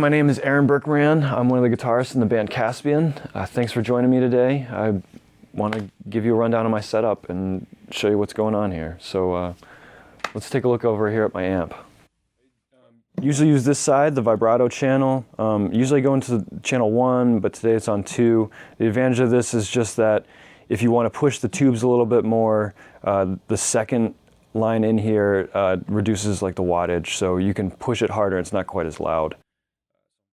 my name is Aaron burke-moran. I'm one of the guitarists in the band Caspian. Thanks for joining me today. I want to give you a rundown of my setup and show you what's going on here. So let's take a look over here at my amp. Usually use this side, the vibrato channel. Usually go into channel 1, but today it's on 2. The advantage of this is just that if you want to push the tubes a little bit more, the second line in here reduces like the wattage, so you can push it harder. It's not quite as loud.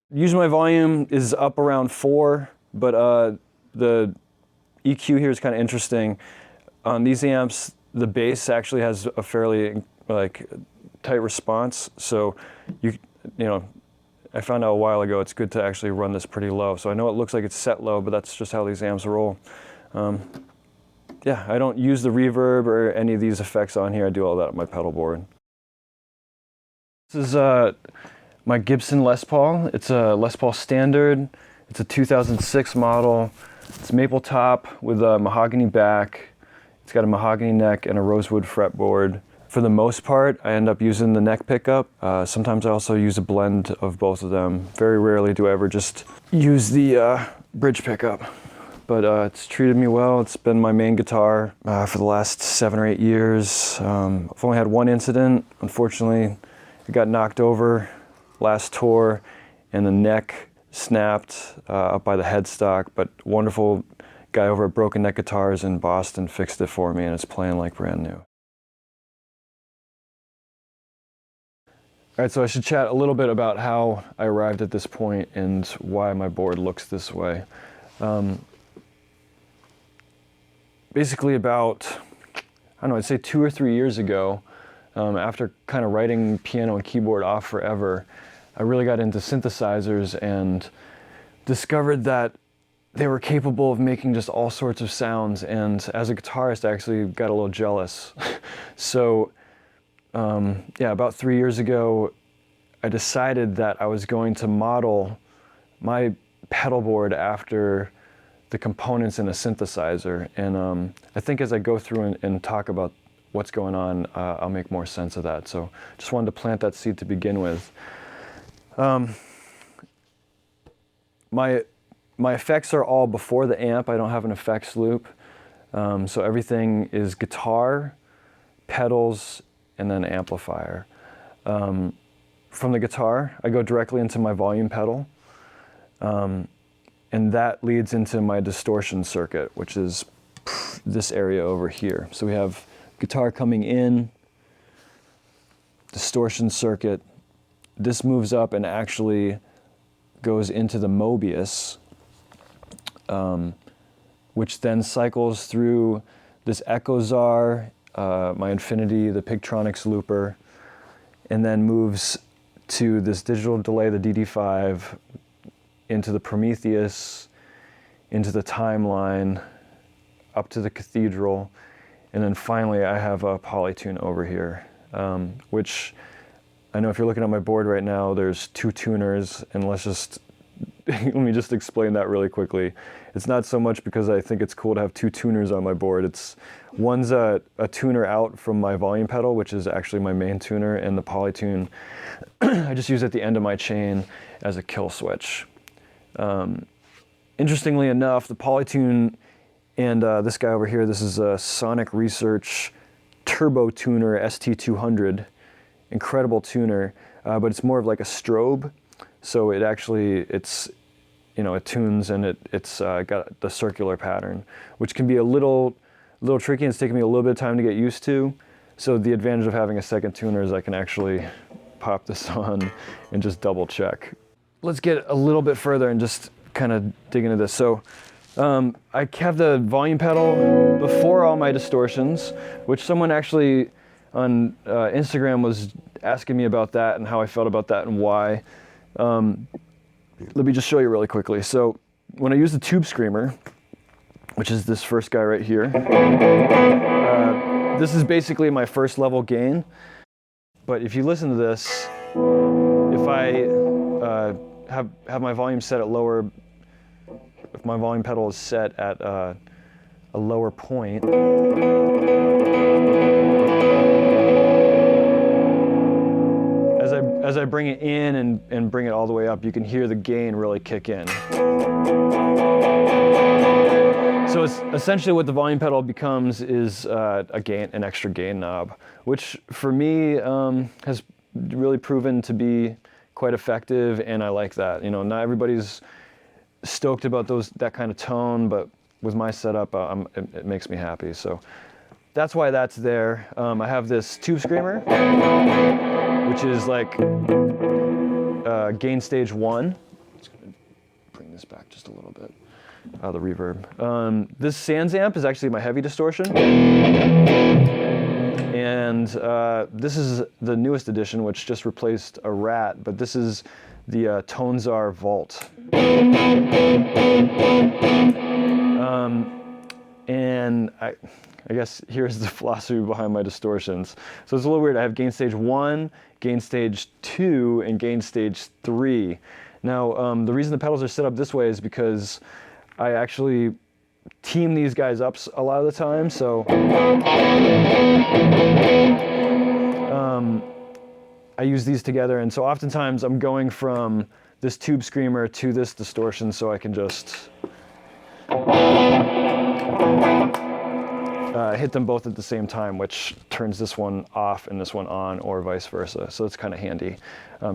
Usually my volume is up around 4, but the EQ here is kind of interesting. On these amps, the bass actually has a fairly tight response, so you know, I found out a while ago it's good to actually run this pretty low. So I know it looks like it's set low, but that's just how these amps roll. Yeah, I don't use the reverb or any of these effects on here. I do all that on my pedal board. This is my Gibson Les Paul. It's a Les Paul Standard. It's a 2006 model. It's maple top with a mahogany back. It's got a mahogany neck and a rosewood fretboard. For the most part, I end up using the neck pickup. Sometimes I also use a blend of both of them. Very rarely do I ever just use the bridge pickup. But it's treated me well. It's been my main guitar for the last 7 or 8 years. I've only had one incident. Unfortunately, it got knocked over last tour and the neck snapped up by the headstock, but wonderful guy over at Broken Neck Guitars in Boston fixed it for me and it's playing like brand new. All right, so I should chat a little bit about how I arrived at this point and why my board looks this way. Basically about, I don't know, I'd say 2 or 3 years ago, after kind of writing piano and keyboard off forever, I really got into synthesizers and discovered that they were capable of making just all sorts of sounds, and as a guitarist I actually got a little jealous. So yeah, about 3 years ago I decided that I was going to model my pedal board after the components in a synthesizer, and I think as I go through and talk about what's going on, I'll make more sense of that. So just wanted to plant that seed to begin with. My effects are all before the amp. I don't have an effects loop, so everything is guitar, pedals, and then amplifier. From the guitar, I go directly into my volume pedal. And that leads into my distortion circuit, which is this area over here. So we have guitar coming in, distortion circuit. This moves up and actually goes into the Mobius, which then cycles through this Echo Czar, my Infinity, the Pigtronics looper, and then moves to this digital delay, the Dd5, into the Prometheus, into the Timeline, up to the Cathedral, and then finally I have a Polytune over here, which I know if you're looking at my board right now, there's 2 tuners, and let me just explain that really quickly. It's not so much because I think it's cool to have 2 tuners on my board. One's a tuner out from my volume pedal, which is actually my main tuner, and the Polytune I just use at the end of my chain as a kill switch. Interestingly enough, the Polytune and this guy over here, this is a Sonic Research Turbo Tuner ST200, incredible tuner, but it's more of like a strobe, so it tunes and it's got the circular pattern, which can be a little tricky, and it's taken me a little bit of time to get used to. So the advantage of having a second tuner is I can actually pop this on and just double check. Let's get a little bit further and just kind of dig into this. So I have the volume pedal before all my distortions, which someone actually on Instagram was asking me about that and how I felt about that and why. Let me just show you really quickly. So when I use the Tube Screamer, which is this first guy right here, this is basically my first level gain. But if you listen to this, if I have my volume set at lower, if my volume pedal is set at a lower point, as I bring it in and bring it all the way up, you can hear the gain really kick in. So it's essentially what the volume pedal becomes is an extra gain knob, which for me has really proven to be quite effective, and I like that. You know, not everybody's stoked about that kind of tone, but with my setup, it makes me happy. So that's why that's there. I have this tube screamer, which is like gain stage 1. I'm just gonna bring this back just a little bit. The reverb. This Sans amp is actually my heavy distortion. And this is the newest edition, which just replaced a Rat, but this is the Tonezar Vault. And I guess here's the philosophy behind my distortions. So it's a little weird. I have gain stage 1, gain stage 2, and gain stage 3. Now, the reason the pedals are set up this way is because I actually team these guys up a lot of the time, so I use these together, and so oftentimes I'm going from this tube screamer to this distortion so I can just hit them both at the same time, which turns this one off and this one on, or vice versa. So it's kind of handy.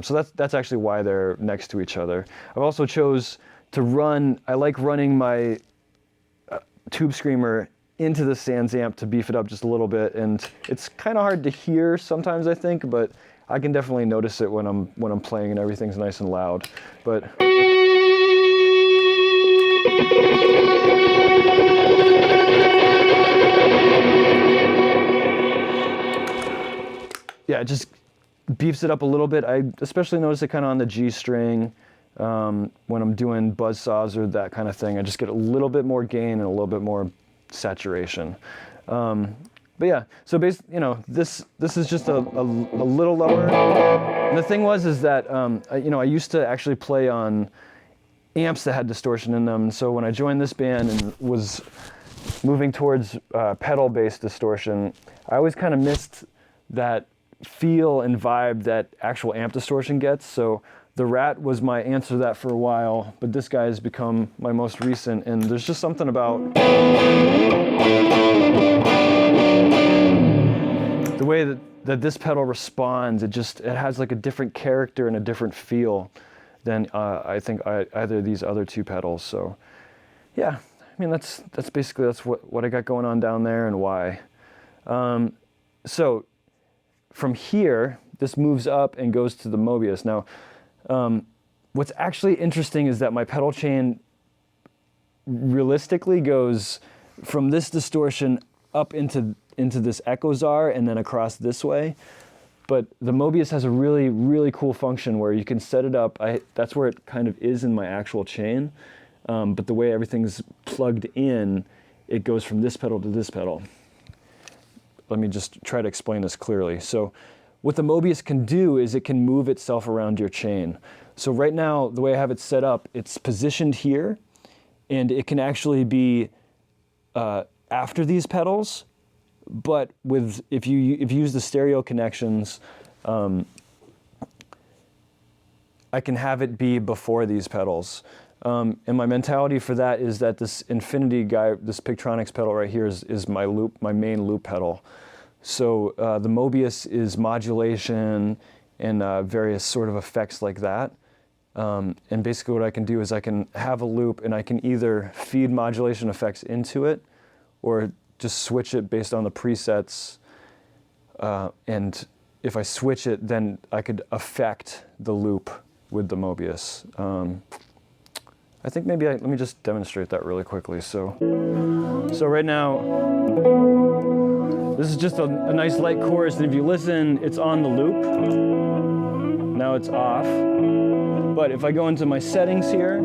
So that's actually why they're next to each other. I've also chose to run, I like running my tube screamer into the Sans amp to beef it up just a little bit, and it's kind of hard to hear sometimes, I think, but I can definitely notice it when I'm playing and everything's nice and loud. But yeah, it just beefs it up a little bit. I especially notice it kind of on the G string. When I'm doing buzz saws or that kind of thing, I just get a little bit more gain and a little bit more saturation. But yeah, so basically, you know, this is just a little lower. And the thing is that you know, I used to actually play on amps that had distortion in them. So when I joined this band and was moving towards pedal-based distortion, I always kind of missed that feel and vibe that actual amp distortion gets. So the Rat was my answer to that for a while, but this guy has become my most recent, and there's just something about the way that this pedal responds. It has like a different character and a different feel than I think either of these other two pedals. So yeah, I mean that's basically what I got going on down there and why. So from here, this moves up and goes to the Mobius. Now, what's actually interesting is that my pedal chain realistically goes from this distortion up into this Echozar and then across this way. But the Mobius has a really, really cool function where you can set it up. That's where it kind of is in my actual chain. But the way everything's plugged in, it goes from this pedal to this pedal. Let me just try to explain this clearly. So what the Mobius can do is it can move itself around your chain. So right now, the way I have it set up, it's positioned here, and it can actually be after these pedals, but if you use the stereo connections, I can have it be before these pedals. And my mentality for that is that this Infinity guy, this Pictronics pedal right here is my main loop pedal. So the Mobius is modulation and various sort of effects like that. And basically what I can do is I can have a loop and I can either feed modulation effects into it or just switch it based on the presets. And if I switch it, then I could affect the loop with the Mobius. I think maybe let me just demonstrate that really quickly. So right now, this is just a nice light chorus, and if you listen, it's on the loop. Now it's off. But if I go into my settings here,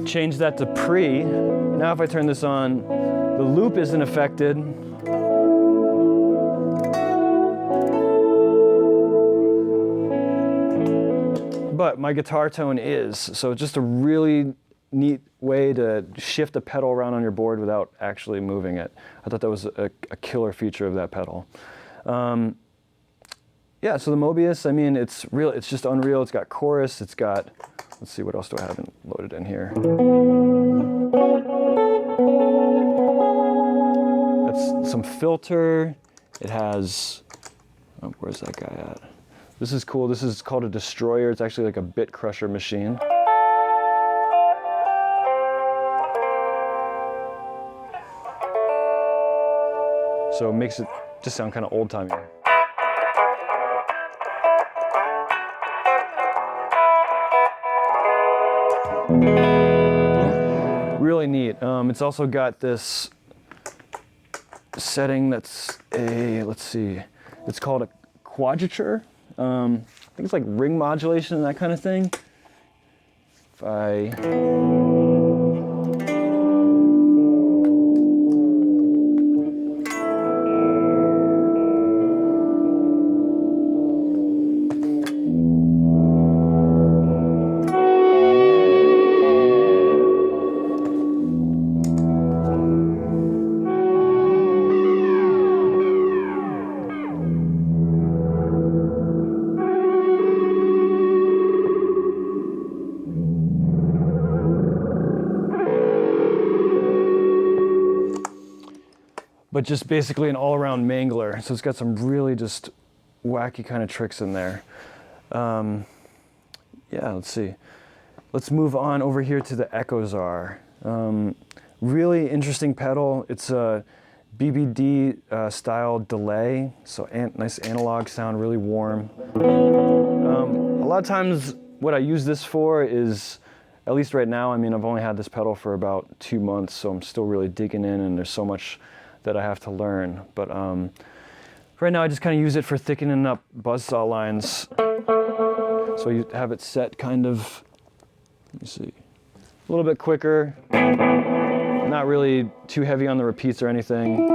change that to pre. Now if I turn this on, the loop isn't affected. But my guitar tone is. So just a really neat way to shift a pedal around on your board without actually moving it. I thought that was a killer feature of that pedal. Yeah, so the Mobius, I mean, it's just unreal. It's got chorus, it's got, let's see, what else do I have loaded in here? That's some filter. It has, oh, where's that guy at? This is cool. This is called a Destroyer. It's actually like a bit crusher machine. So it makes it just sound kind of old-timey. Really neat. It's also got this setting that's let's see, it's called a quadrature. I think it's like ring modulation and that kind of thing. If I but just basically an all-around mangler. So it's got some really just wacky kind of tricks in there. Yeah, let's see. Let's move on over here to the Echozar. Really interesting pedal. It's a BBD style delay, so nice analog sound, really warm. A lot of times what I use this for is, at least right now, I mean, I've only had this pedal for about 2 months, so I'm still really digging in, and there's so much that I have to learn. But right now I just kind of use it for thickening up buzzsaw lines. So you have it set kind of, let me see, a little bit quicker, not really too heavy on the repeats or anything.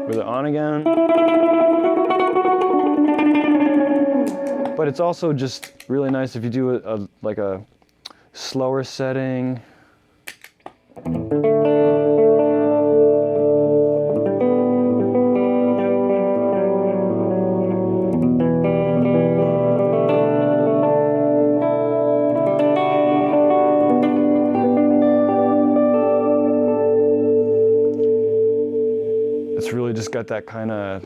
With it on again. But it's also just really nice if you do like a slower setting. It's really just got that kind of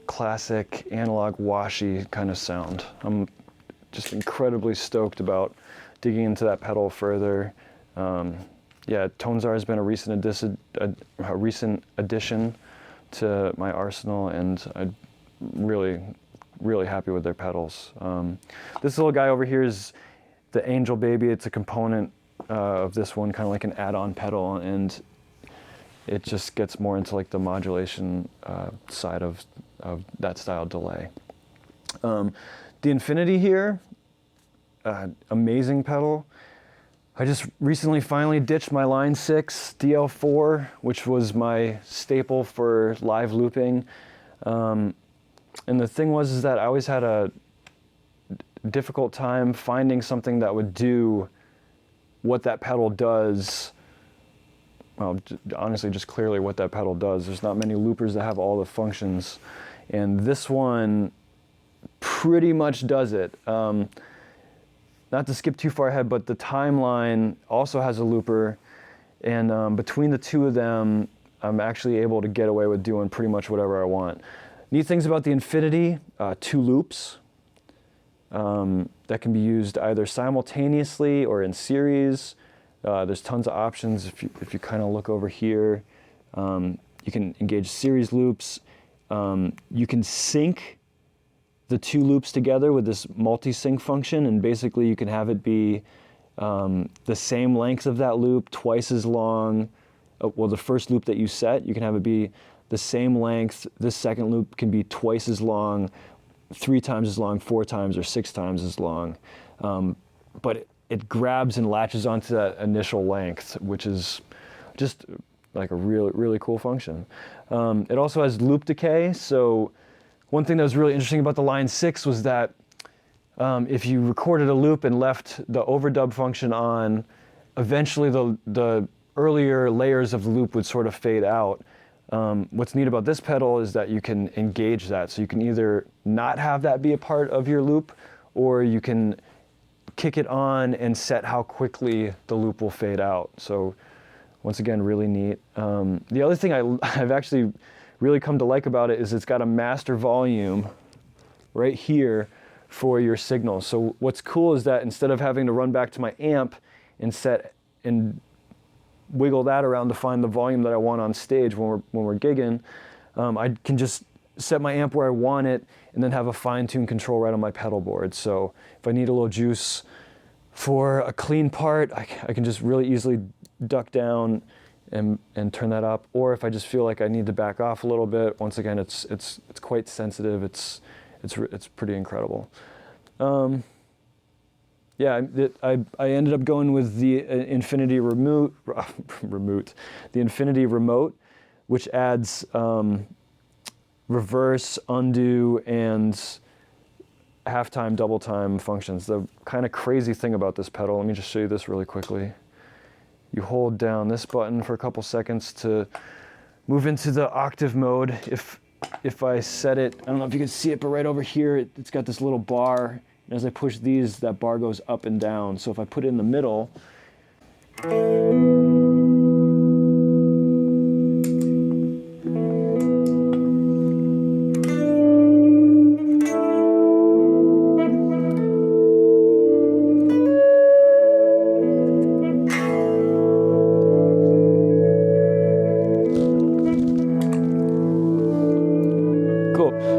classic analog washy kind of sound. I'm just incredibly stoked about digging into that pedal further. Yeah, Tonezar has been a recent addition to my arsenal, and I'm really happy with their pedals. This little guy over here is the Angel Baby. It's a component of this one, kind of like an add-on pedal, and it just gets more into like the modulation side of that style delay. The Infinity here, amazing pedal. I just recently finally ditched my Line 6 DL4, which was my staple for live looping. And the thing was that I always had a difficult time finding something that would do what that pedal does. Well, honestly, just clearly what that pedal does. There's not many loopers that have all the functions, and this one pretty much does it. Not to skip too far ahead, but the Timeline also has a looper, and between the two of them, I'm actually able to get away with doing pretty much whatever I want. Neat things about the Infinity, 2 loops that can be used either simultaneously or in series. There's tons of options. If you kind of look over here, you can engage series loops. You can sync the 2 loops together with this multi-sync function, and basically you can have it be the same length of that loop, twice as long. Well, the first loop that you set, you can have it be the same length. This second loop can be twice as long, 3 times as long, 4 times, or 6 times as long. But it grabs and latches onto that initial length, which is just like a really cool function. It also has loop decay, so one thing that was really interesting about the Line 6 was that if you recorded a loop and left the overdub function on, eventually the earlier layers of the loop would sort of fade out. What's neat about this pedal is that you can engage that. So you can either not have that be a part of your loop, or you can kick it on and set how quickly the loop will fade out. So once again, really neat. The other thing I've actually really come to like about it is it's got a master volume right here for your signal. So what's cool is that instead of having to run back to my amp and set and wiggle that around to find the volume that I want on stage when we're gigging, I can just set my amp where I want it and then have a fine-tuned control right on my pedal board. So if I need a little juice for a clean part, I can just really easily duck down and turn that up. Or if I just feel like I need to back off a little bit, once again, it's quite sensitive. It's pretty incredible. Yeah, I ended up going with the Infinity Remote, the Infinity Remote, which adds reverse, undo, and half-time, double-time functions. The kind of crazy thing about this pedal, let me just show you this really quickly. You hold down this button for a couple seconds to move into the octave mode. If I set it, I don't know if you can see it, but right over here, it's got this little bar. And as I push these, that bar goes up and down. So if I put it in the middle,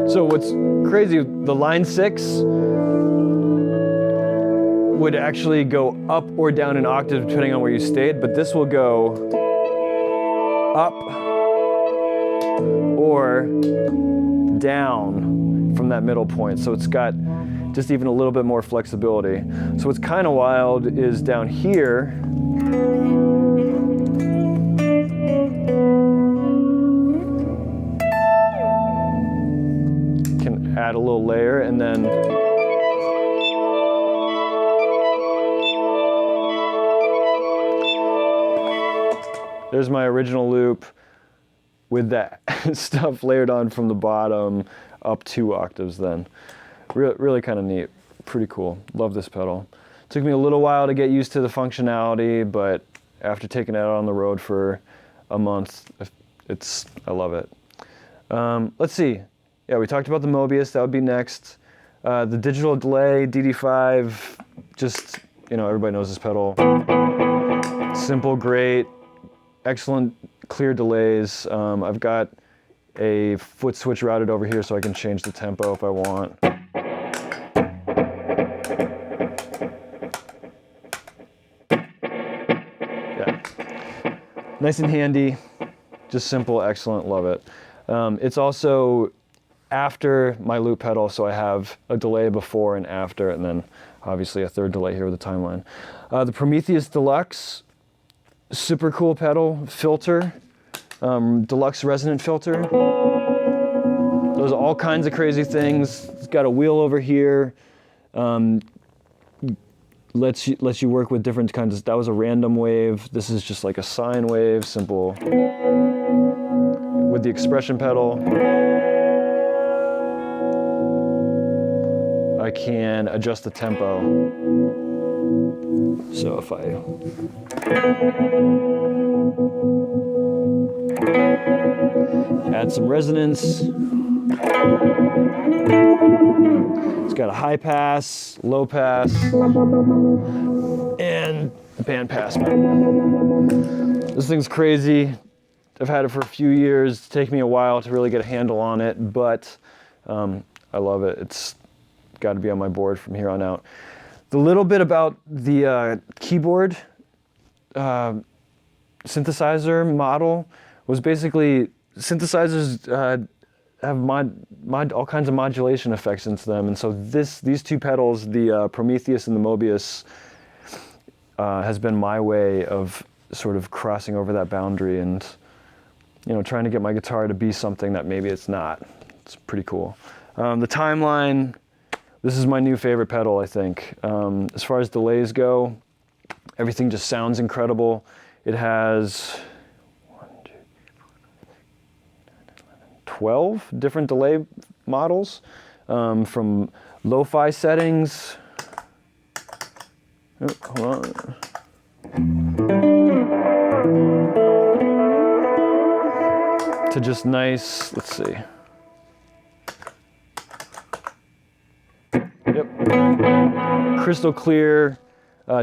so what's crazy, the Line 6 would actually go up or down an octave depending on where you stayed, but this will go up or down from that middle point. So it's got just even a little bit more flexibility. So what's kind of wild is down here, add a little layer, and then there's my original loop with that stuff layered on from the bottom up 2 octaves then. Really kind of neat, pretty cool. Love this pedal. Took me a little while to get used to the functionality, but after taking it out on the road for a month, I love it. Let's see. Yeah, we talked about the Mobius, that would be next. The digital Delay Dd5, just, everybody knows this pedal. Simple, great, excellent, clear delays. I've got a foot switch routed over here so I can change the tempo if I want. Yeah, nice and handy, just simple, excellent, love it. It's also after my loop pedal, so I have a delay before and after, and then obviously a third delay here with the timeline. The Prometheus Deluxe, super cool pedal, filter, deluxe resonant filter. Does all kinds of crazy things. It's got a wheel over here. Lets you work with different kinds of, that was a random wave. This is just like a sine wave, simple. With the expression pedal, I can adjust the tempo. So if I add some resonance, it's got a high pass, low pass, and a band pass. This thing's crazy. I've had it for a few years. It's taken me a while to really get a handle on it, but I love it. It's got to be on my board from here on out. The little bit about the keyboard synthesizer model was basically synthesizers have all kinds of modulation effects into them, and so these two pedals, the Prometheus and the Mobius, has been my way of sort of crossing over that boundary and trying to get my guitar to be something that maybe it's not. It's pretty cool. The Timeline, this is my new favorite pedal, I think. As far as delays go, everything just sounds incredible. It has 12 different delay models, from lo-fi settings. Oh, hold on. To just nice, let's see. Yep. Crystal clear,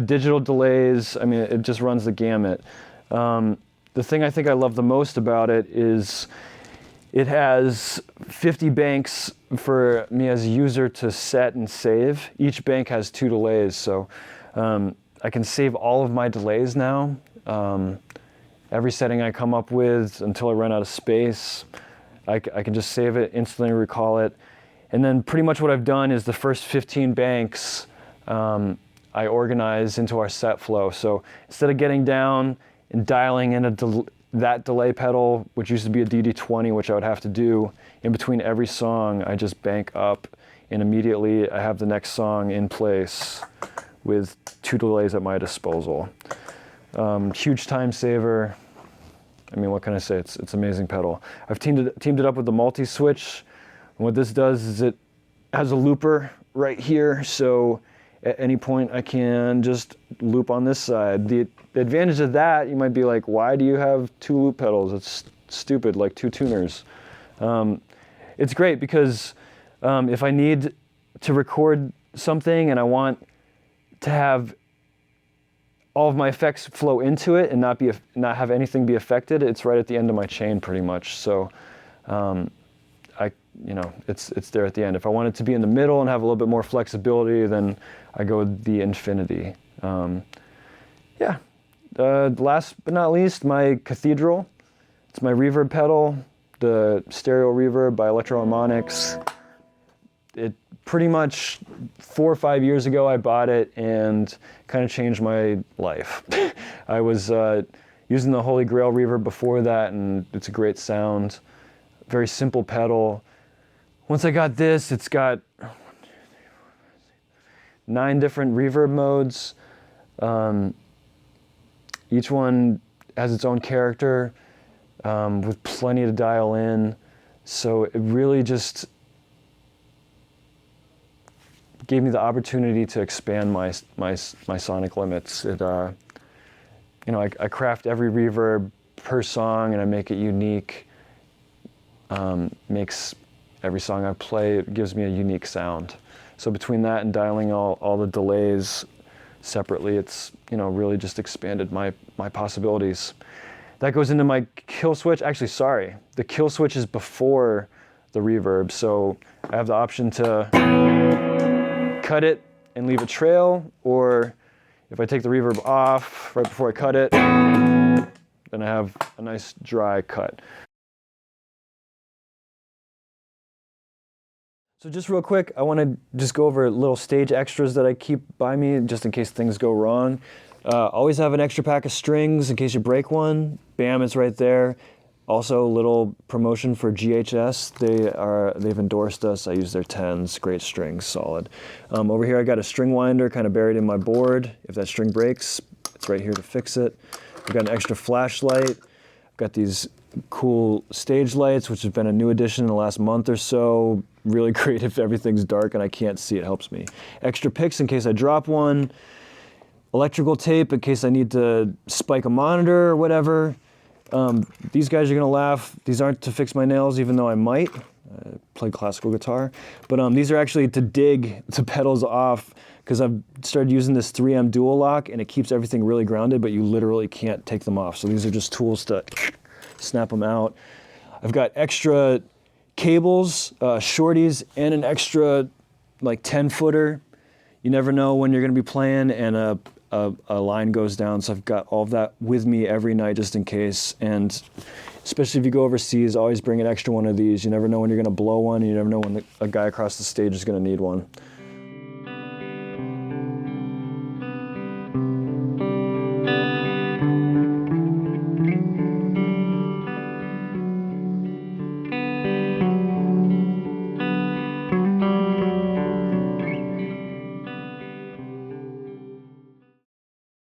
digital delays. I mean, it just runs the gamut. The thing I think I love the most about it is it has 50 banks for me as a user to set and save. Each bank has 2 delays, so I can save all of my delays now. Every setting I come up with until I run out of space, I can just save it, instantly recall it. And then pretty much what I've done is the first 15 banks I organize into our set flow. So instead of getting down and dialing in that delay pedal, which used to be a Dd5, which I would have to do in between every song, I just bank up and immediately I have the next song in place with 2 delays at my disposal. Huge time saver. I mean, what can I say? It's an amazing pedal. I've teamed it up with the multi-switch. And what this does is it has a looper right here, so at any point I can just loop on this side. The advantage of that, you might be like, why do you have 2 loop pedals? It's stupid, like 2 tuners. It's great because if I need to record something and I want to have all of my effects flow into it and not have anything be affected, it's right at the end of my chain pretty much. So it's there at the end. If I want it to be in the middle and have a little bit more flexibility, then I go with the infinity. Last but not least, my Cathedral. It's my reverb pedal, the stereo reverb by Electro-Harmonix. It pretty much 4 or 5 years ago I bought it and kind of changed my life. I was using the Holy Grail reverb before that, and it's a great sound. Very simple pedal. Once I got this, it's got 9 different reverb modes. Each one has its own character with plenty to dial in. So it really just gave me the opportunity to expand my sonic limits. I craft every reverb per song and I make it unique. Makes every song I play, it gives me a unique sound. So between that and dialing all the delays separately, it's really just expanded my possibilities. That goes into my kill switch. Actually, sorry, the kill switch is before the reverb, so I have the option to cut it and leave a trail, or if I take the reverb off right before I cut it, then I have a nice dry cut. So just real quick, I want to just go over little stage extras that I keep by me just in case things go wrong. Always have an extra pack of strings in case you break one. Bam, it's right there. Also, a little promotion for GHS. They've endorsed us. I use their 10s, great strings, solid. Over here I got a string winder kind of buried in my board. If that string breaks, it's right here to fix it. I've got an extra flashlight. I've got these cool stage lights, which have been a new addition in the last month or so. Really great if everything's dark and I can't see, it helps me. Extra picks in case I drop one. Electrical tape in case I need to spike a monitor or whatever. These guys are gonna laugh. These aren't to fix my nails, even though I might. I play classical guitar. But these are actually to dig the pedals off, because I've started using this 3M dual lock and it keeps everything really grounded, but you literally can't take them off. So these are just tools to snap them out. I've got extra cables, shorties, and an extra like 10-footer. You never know when you're gonna be playing and a line goes down, so I've got all of that with me every night just in case. And especially if you go overseas, always bring an extra one of these. You never know when you're gonna blow one, and you never know when a guy across the stage is gonna need one.